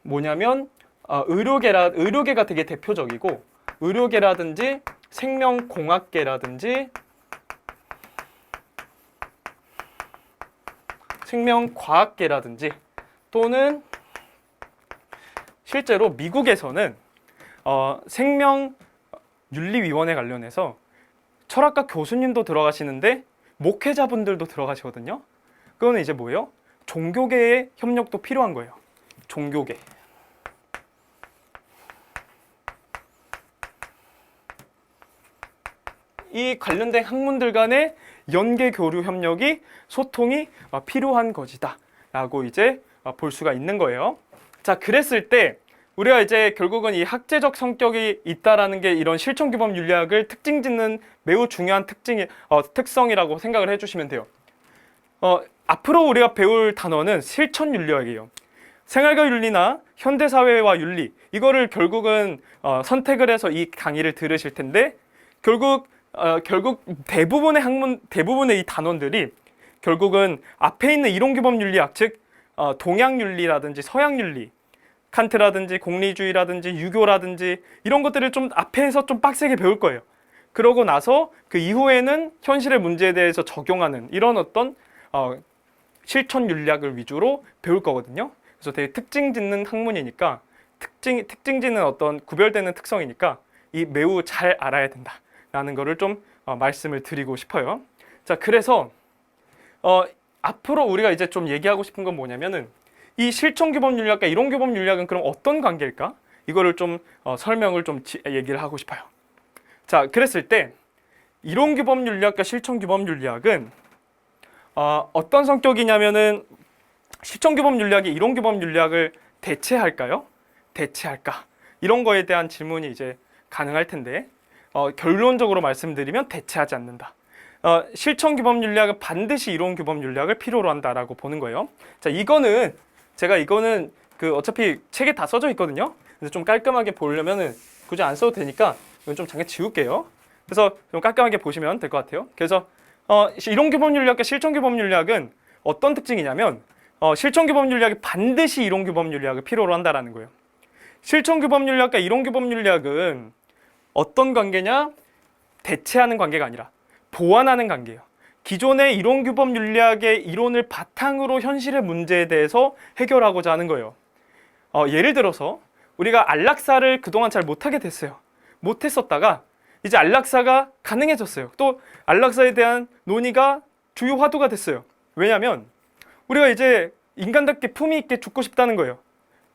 의료계가 되게 대표적이고, 의료계라든지 생명공학계라든지 생명과학계라든지, 또는 실제로 미국에서는 생명윤리위원회 관련해서 철학과 교수님도 들어가시는데 목회자분들도 들어가시거든요. 그거는 이제 뭐예요? 종교계의 협력도 필요한 거예요. 종교계. 이 관련된 학문들 간의 연계 교류 협력이, 소통이 필요한 것이다 라고 이제 볼 수가 있는 거예요. 자, 그랬을 때 우리가 이제 결국은 이 학제적 성격이 있다라는 게 이런 실천규범 윤리학을 특징 짓는 매우 중요한 특성이라고 생각을 해주시면 돼요. 앞으로 우리가 배울 단어는 실천윤리학이에요. 생활과 윤리나 현대사회와 윤리, 이거를 결국은 선택을 해서 이 강의를 들으실 텐데, 결국 대부분의 이 단원들이 결국은 앞에 있는 이론규범 윤리학, 즉 동양윤리라든지 서양윤리, 칸트라든지 공리주의라든지 유교라든지 이런 것들을 좀 앞에서 좀 빡세게 배울 거예요. 그러고 나서 그 이후에는 현실의 문제에 대해서 적용하는 이런 어떤 실천 윤리학을 위주로 배울 거거든요. 그래서 되게 특징 짓는 학문이니까, 특징 짓는 어떤 구별되는 특성이니까 이 매우 잘 알아야 된다라는 거를 좀 말씀을 드리고 싶어요. 자, 그래서 앞으로 우리가 이제 좀 얘기하고 싶은 건 뭐냐면은, 이 실천규범 윤리학과 이론규범 윤리학은 그럼 어떤 관계일까? 이거를 좀 설명을 좀 얘기를 하고 싶어요. 자, 그랬을 때 이론규범 윤리학과 실천규범 윤리학은 어떤 성격이냐면은, 실천규범 윤리학이 이론규범 윤리학을 대체할까요? 대체할까? 이런 거에 대한 질문이 이제 가능할 텐데, 결론적으로 말씀드리면 대체하지 않는다. 실천규범 윤리학은 반드시 이론규범 윤리학을 필요로 한다라고 보는 거예요. 자, 이거는 어차피 책에 다 써져 있거든요. 그래서 좀 깔끔하게 보려면은 굳이 안 써도 되니까 이건 좀 잠깐 지울게요. 그래서 좀 깔끔하게 보시면 될 것 같아요. 그래서 이론규범 윤리학과 실천규범 윤리학은 어떤 특징이냐면, 실천규범 윤리학이 반드시 이론규범 윤리학을 필요로 한다라는 거예요. 실천규범 윤리학과 이론규범 윤리학은 어떤 관계냐? 대체하는 관계가 아니라 보완하는 관계예요. 기존의 이론규범 윤리학의 이론을 바탕으로 현실의 문제에 대해서 해결하고자 하는 거예요. 예를 들어서 우리가 안락사를 그동안 잘 못하게 됐어요. 못했었다가 이제 안락사가 가능해졌어요. 또 안락사에 대한 논의가 주요 화두가 됐어요. 왜냐하면 우리가 이제 인간답게 품위 있게 죽고 싶다는 거예요.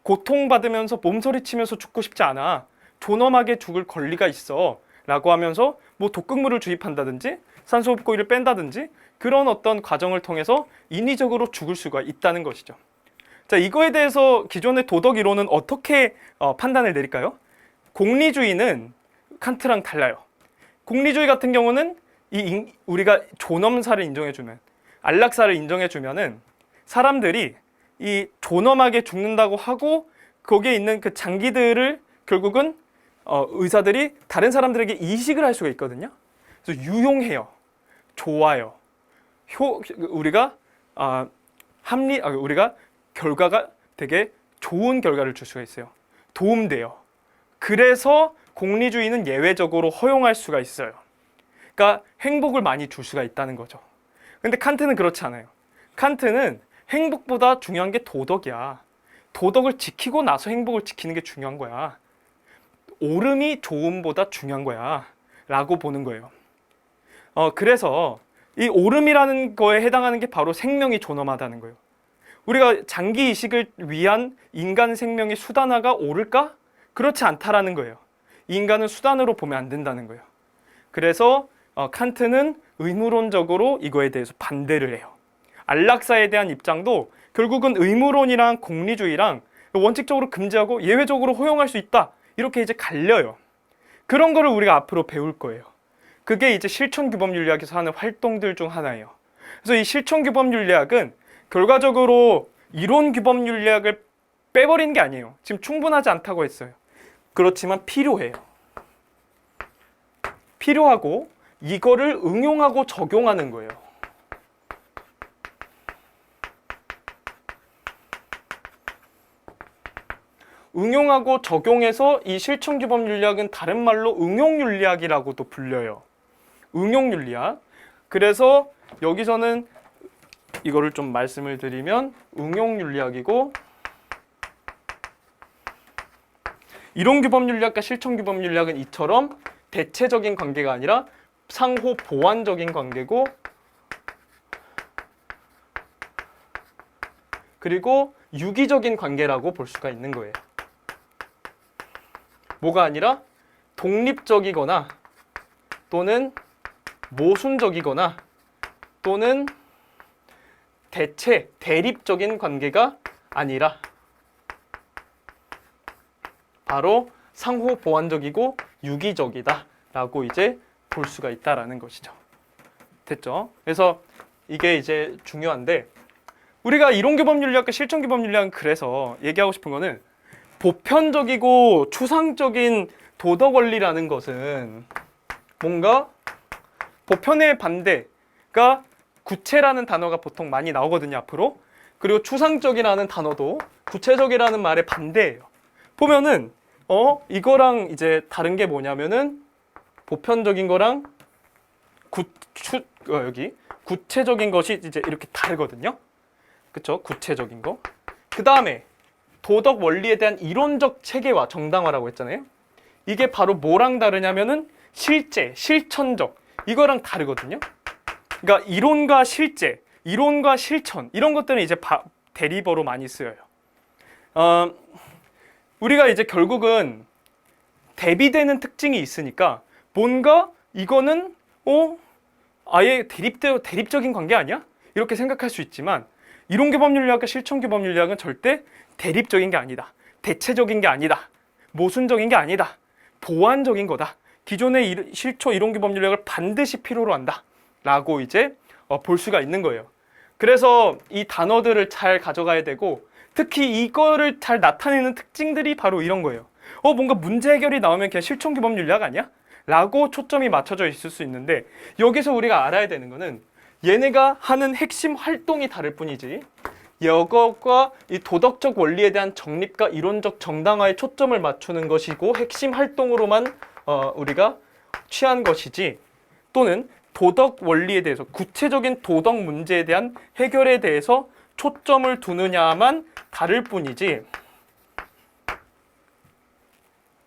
고통받으면서 몸서리치면서 죽고 싶지 않아. 존엄하게 죽을 권리가 있어 라고 하면서 뭐 독극물을 주입한다든지 산소호흡기를 뺀다든지 그런 어떤 과정을 통해서 인위적으로 죽을 수가 있다는 것이죠. 자, 이거에 대해서 기존의 도덕 이론은 어떻게 판단을 내릴까요? 공리주의는 칸트랑 달라요. 공리주의 같은 경우는 우리가 존엄사를 인정해주면, 안락사를 인정해주면은 사람들이 이 존엄하게 죽는다고 하고 거기에 있는 그 장기들을 결국은 의사들이 다른 사람들에게 이식을 할 수가 있거든요. 그래서 유용해요. 좋아요. 우리가 결과가 되게 좋은 결과를 줄 수가 있어요. 도움돼요. 그래서 공리주의는 예외적으로 허용할 수가 있어요. 그러니까 행복을 많이 줄 수가 있다는 거죠. 근데 칸트는 그렇지 않아요. 칸트는 행복보다 중요한 게 도덕이야. 도덕을 지키고 나서 행복을 지키는 게 중요한 거야. 옳음이 좋음보다 중요한 거야 라고 보는 거예요. 그래서 이 옳음이라는 거에 해당하는 게 바로 생명이 존엄하다는 거예요. 우리가 장기 이식을 위한 인간 생명의 수단화가 옳을까? 그렇지 않다라는 거예요. 인간은 수단으로 보면 안 된다는 거예요. 그래서 칸트는 의무론적으로 이거에 대해서 반대를 해요. 안락사에 대한 입장도 결국은 의무론이랑 공리주의랑 원칙적으로 금지하고 예외적으로 허용할 수 있다. 이렇게 이제 갈려요. 그런 거를 우리가 앞으로 배울 거예요. 그게 이제 실천규범윤리학에서 하는 활동들 중 하나예요. 그래서 이 실천규범윤리학은 결과적으로 이론규범윤리학을 빼버리는 게 아니에요. 지금 충분하지 않다고 했어요. 그렇지만 필요해요. 필요하고 이거를 응용하고 적용하는 거예요. 응용하고 적용해서 이 실천규범윤리학은 다른 말로 응용윤리학이라고도 불려요. 응용윤리학. 그래서 여기서는 이거를 좀 말씀을 드리면 응용윤리학이고 이론규범윤리학과 실천규범윤리학은 이처럼 대체적인 관계가 아니라 상호 보완적인 관계고 그리고 유기적인 관계라고 볼 수가 있는 거예요. 뭐가 아니라 독립적이거나 또는 모순적이거나 또는 대립적인 관계가 아니라 바로 상호 보완적이고 유기적이다 라고 이제 볼 수가 있다라는 것이죠. 됐죠? 그래서 이게 이제 중요한데 우리가 이론규범윤리학과 실천규범윤리학은 그래서 얘기하고 싶은 거는 보편적이고 추상적인 도덕 원리라는 것은 뭔가 보편의 반대가 구체라는 단어가 보통 많이 나오거든요, 앞으로. 그리고 추상적이라는 단어도 구체적이라는 말의 반대예요. 보면은 이거랑 이제 다른 게 뭐냐면은 보편적인 거랑 여기 구체적인 것이 이제 이렇게 다르거든요. 그쵸? 구체적인 거. 그 다음에 도덕 원리에 대한 이론적 체계화, 정당화라고 했잖아요. 이게 바로 뭐랑 다르냐면은 실제, 실천적 이거랑 다르거든요. 그러니까 이론과 실제, 이론과 실천 이런 것들은 이제 대리어로 많이 쓰여요. 우리가 이제 결국은 대비되는 특징이 있으니까 뭔가 이거는 아예 대립적인 관계 아니야? 이렇게 생각할 수 있지만 이론규범윤리학과 실천규범윤리학은 절대 대립적인 게 아니다. 대체적인 게 아니다. 모순적인 게 아니다. 보완적인 거다. 기존의 실초 이론규범윤리학을 반드시 필요로 한다. 라고 이제 볼 수가 있는 거예요. 그래서 이 단어들을 잘 가져가야 되고 특히 이거를 잘 나타내는 특징들이 바로 이런 거예요. 뭔가 문제 해결이 나오면 그냥 실천규범윤리학 아니야? 라고 초점이 맞춰져 있을 수 있는데 여기서 우리가 알아야 되는 거는 얘네가 하는 핵심 활동이 다를 뿐이지 이것과 이 도덕적 원리에 대한 정립과 이론적 정당화에 초점을 맞추는 것이고 핵심 활동으로만 우리가 취한 것이지 또는 도덕 원리에 대해서 구체적인 도덕 문제에 대한 해결에 대해서 초점을 두느냐만 다를 뿐이지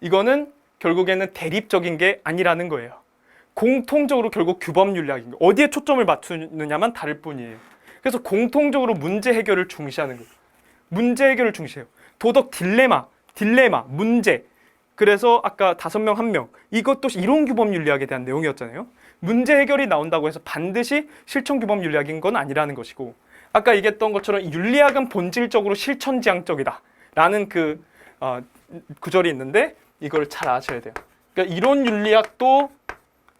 이거는 결국에는 대립적인 게 아니라는 거예요. 공통적으로 결국 규범윤리학인 거예요. 어디에 초점을 맞추느냐만 다를 뿐이에요. 그래서 공통적으로 문제 해결을 중시하는 거예요. 문제 해결을 중시해요. 도덕 딜레마, 문제. 그래서 아까 5명 1명 이것도 이론규범윤리학에 대한 내용이었잖아요. 문제 해결이 나온다고 해서 반드시 실천규범윤리학인 건 아니라는 것이고 아까 얘기했던 것처럼 윤리학은 본질적으로 실천지향적이다 라는 그 구절이 있는데 이걸 잘 아셔야 돼요. 그러니까 이론 윤리학도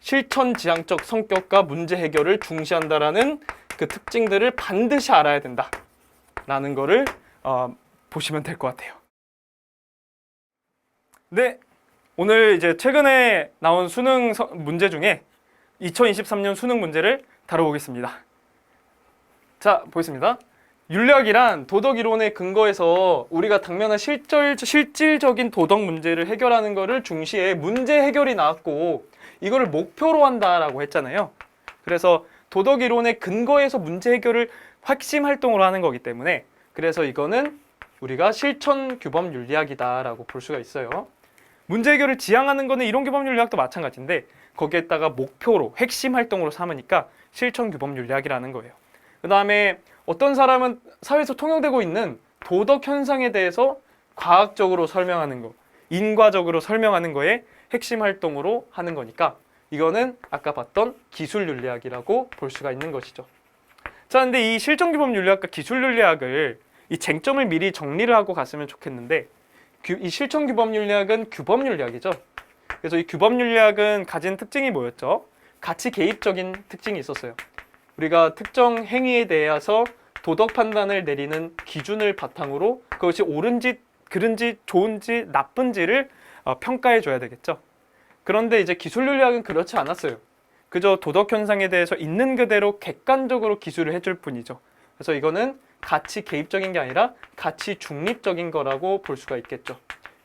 실천지향적 성격과 문제 해결을 중시한다라는 그 특징들을 반드시 알아야 된다라는 거를 보시면 될 것 같아요. 네, 오늘 이제 최근에 나온 수능 문제 중에 2023년 수능 문제를 다뤄보겠습니다. 자, 보겠습니다. 윤리학이란 도덕 이론의 근거에서 우리가 당면한 실질적인 도덕 문제를 해결하는 것을 중시해 문제 해결이 나왔고 이거를 목표로 한다라고 했잖아요. 그래서 도덕 이론의 근거에서 문제 해결을 핵심 활동으로 하는 거기 때문에 그래서 이거는 우리가 실천 규범 윤리학이다라고 볼 수가 있어요. 문제 해결을 지향하는 거는 이론 규범 윤리학도 마찬가지인데 거기에다가 목표로 핵심 활동으로 삼으니까 실천 규범 윤리학이라는 거예요. 그 다음에 어떤 사람은 사회에서 통용되고 있는 도덕 현상에 대해서 과학적으로 설명하는 거, 인과적으로 설명하는 거에 핵심 활동으로 하는 거니까 이거는 아까 봤던 기술 윤리학이라고 볼 수가 있는 것이죠. 자, 근데 이 실천 규범 윤리학과 기술 윤리학을 이 쟁점을 미리 정리를 하고 갔으면 좋겠는데 이 실천 규범 윤리학은 규범 윤리학이죠. 그래서 이 규범 윤리학은 가진 특징이 뭐였죠? 가치 개입적인 특징이 있었어요. 우리가 특정 행위에 대해서 도덕 판단을 내리는 기준을 바탕으로 그것이 옳은지 그른지 좋은지 나쁜지를 평가해 줘야 되겠죠. 그런데 이제 기술 윤리학은 그렇지 않았어요. 그저 도덕 현상에 대해서 있는 그대로 객관적으로 기술을 해줄 뿐이죠. 그래서 이거는 가치 개입적인 게 아니라 가치 중립적인 거라고 볼 수가 있겠죠.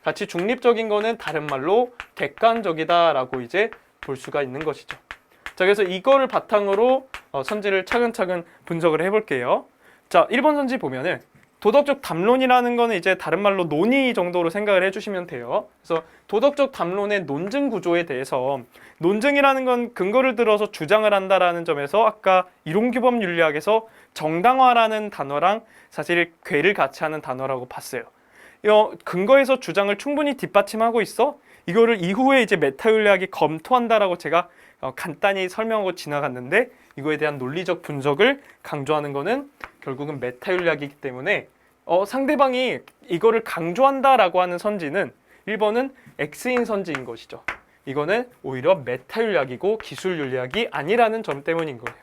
가치 중립적인 거는 다른 말로 객관적이다라고 이제 볼 수가 있는 것이죠. 자, 그래서 이거를 바탕으로 선지를 차근차근 분석을 해볼게요. 자, 1번 선지 보면은 도덕적 담론이라는 거는 이제 다른 말로 논의 정도로 생각을 해주시면 돼요. 그래서 도덕적 담론의 논증 구조에 대해서 논증이라는 건 근거를 들어서 주장을 한다라는 점에서 아까 이론규범 윤리학에서 정당화라는 단어랑 사실 궤를 같이 하는 단어라고 봤어요. 근거에서 주장을 충분히 뒷받침하고 있어? 이거를 이후에 이제 메타 윤리학이 검토한다라고 제가 간단히 설명하고 지나갔는데 이거에 대한 논리적 분석을 강조하는 거는 결국은 메타 윤리학이기 때문에 상대방이 이거를 강조한다라고 하는 선지는 1번은 X인 선지인 것이죠. 이거는 오히려 메타 윤리학이고 기술 윤리학이 아니라는 점 때문인 거예요.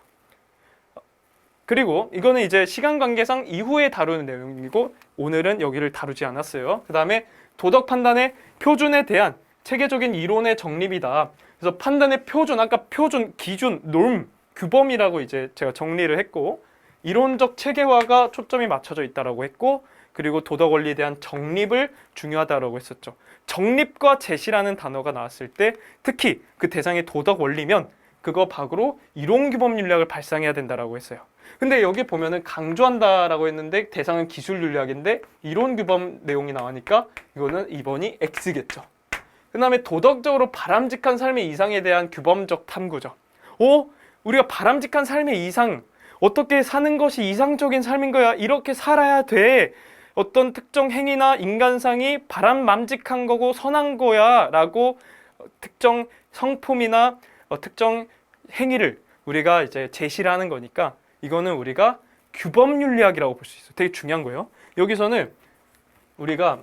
그리고 이거는 이제 시간 관계상 이후에 다루는 내용이고 오늘은 여기를 다루지 않았어요. 그 다음에 도덕 판단의 표준에 대한 체계적인 이론의 정립이다. 그래서 판단의 표준, 아까 표준, 기준, norm, 규범이라고 이제 제가 정리를 했고 이론적 체계화가 초점이 맞춰져 있다라고 했고 그리고 도덕 원리에 대한 정립을 중요하다라고 했었죠. 정립과 제시라는 단어가 나왔을 때 특히 그 대상이 도덕 원리면 그거 밖으로 이론 규범 윤리학을 발상해야 된다라고 했어요. 근데 여기 보면은 강조한다라고 했는데 대상은 기술 윤리학인데 이론 규범 내용이 나오니까 이거는 2번이 X겠죠. 그 다음에 도덕적으로 바람직한 삶의 이상에 대한 규범적 탐구죠. 우리가 바람직한 삶의 이상, 어떻게 사는 것이 이상적인 삶인 거야. 이렇게 살아야 돼. 어떤 특정 행위나 인간상이 바람직한 거고 선한 거야 라고 특정 성품이나 특정 행위를 우리가 이제 제시를 하는 거니까 이거는 우리가 규범 윤리학이라고 볼 수 있어요. 되게 중요한 거예요. 여기서는 우리가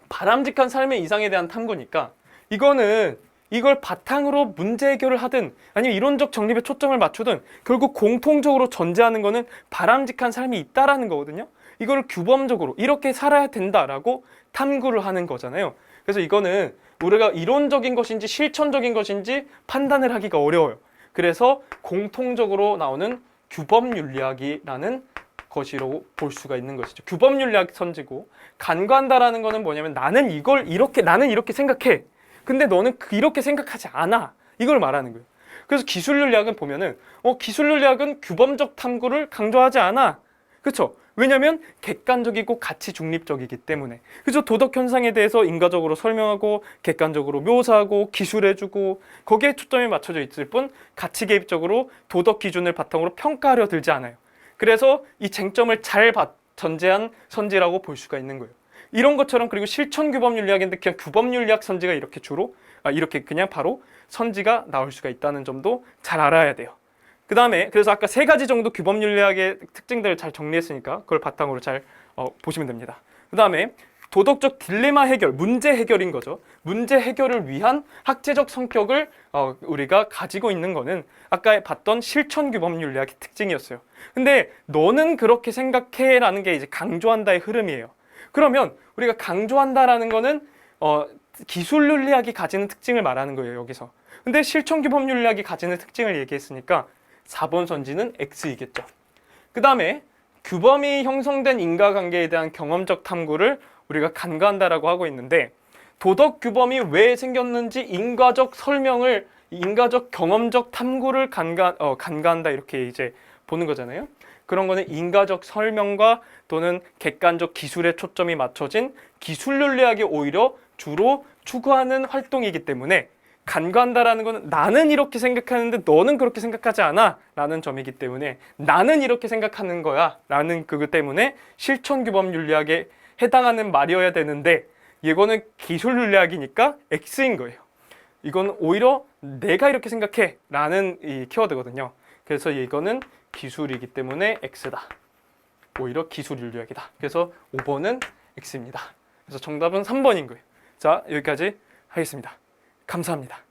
바람직한 삶의 이상에 대한 탐구니까 이거는 이걸 바탕으로 문제 해결을 하든 아니면 이론적 정립에 초점을 맞추든 결국 공통적으로 전제하는 거는 바람직한 삶이 있다라는 거거든요. 이걸 규범적으로 이렇게 살아야 된다라고 탐구를 하는 거잖아요. 그래서 이거는 우리가 이론적인 것인지 실천적인 것인지 판단을 하기가 어려워요. 그래서 공통적으로 나오는 규범 윤리학이라는 것이라고 볼 수가 있는 것이죠. 규범 윤리학 선지고 간과한다라는 거는 뭐냐면 나는 이렇게 생각해. 근데 너는 이렇게 생각하지 않아. 이걸 말하는 거예요. 그래서 기술 윤리학은 보면은 기술 윤리학은 규범적 탐구를 강조하지 않아. 그렇죠? 왜냐하면 객관적이고 가치 중립적이기 때문에. 그래서 도덕 현상에 대해서 인과적으로 설명하고 객관적으로 묘사하고 기술해주고 거기에 초점이 맞춰져 있을 뿐 가치 개입적으로 도덕 기준을 바탕으로 평가하려 들지 않아요. 그래서 이 쟁점을 잘 전제한 선지라고 볼 수가 있는 거예요. 이런 것처럼 그리고 실천 규범 윤리학인데 그냥 규범 윤리학 선지가 이렇게 이렇게 그냥 바로 선지가 나올 수가 있다는 점도 잘 알아야 돼요. 그 다음에 그래서 아까 3가지 정도 규범 윤리학의 특징들을 잘 정리했으니까 그걸 바탕으로 잘 보시면 됩니다. 그 다음에 도덕적 딜레마 해결, 문제 해결인 거죠. 문제 해결을 위한 학제적 성격을 우리가 가지고 있는 거는 아까 봤던 실천 규범 윤리학의 특징이었어요. 근데 너는 그렇게 생각해라는 게 이제 강조한다의 흐름이에요. 그러면 우리가 강조한다라는 거는 기술 윤리학이 가지는 특징을 말하는 거예요, 여기서. 근데 실천 규범 윤리학이 가지는 특징을 얘기했으니까 4번 선지는 X이겠죠. 그 다음에 규범이 형성된 인과관계에 대한 경험적 탐구를 우리가 간과한다라고 하고 있는데 도덕 규범이 왜 생겼는지 인과적 설명을 인가적 경험적 탐구를 간과한다 이렇게 이제 보는 거잖아요. 그런 거는 인가적 설명과 또는 객관적 기술에 초점이 맞춰진 기술 윤리학이 오히려 주로 추구하는 활동이기 때문에 간과한다라는 거는 나는 이렇게 생각하는데 너는 그렇게 생각하지 않아 라는 점이기 때문에 나는 이렇게 생각하는 거야 라는 그것 때문에 실천규범 윤리학에 해당하는 말이어야 되는데 이거는 기술 윤리학이니까 X인 거예요. 이건 오히려 내가 이렇게 생각해 라는 이 키워드거든요. 그래서 이거는 기술이기 때문에 X다. 오히려 기술 윤리학이다. 그래서 5번은 X입니다. 그래서 정답은 3번인 거예요. 자, 여기까지 하겠습니다. 감사합니다.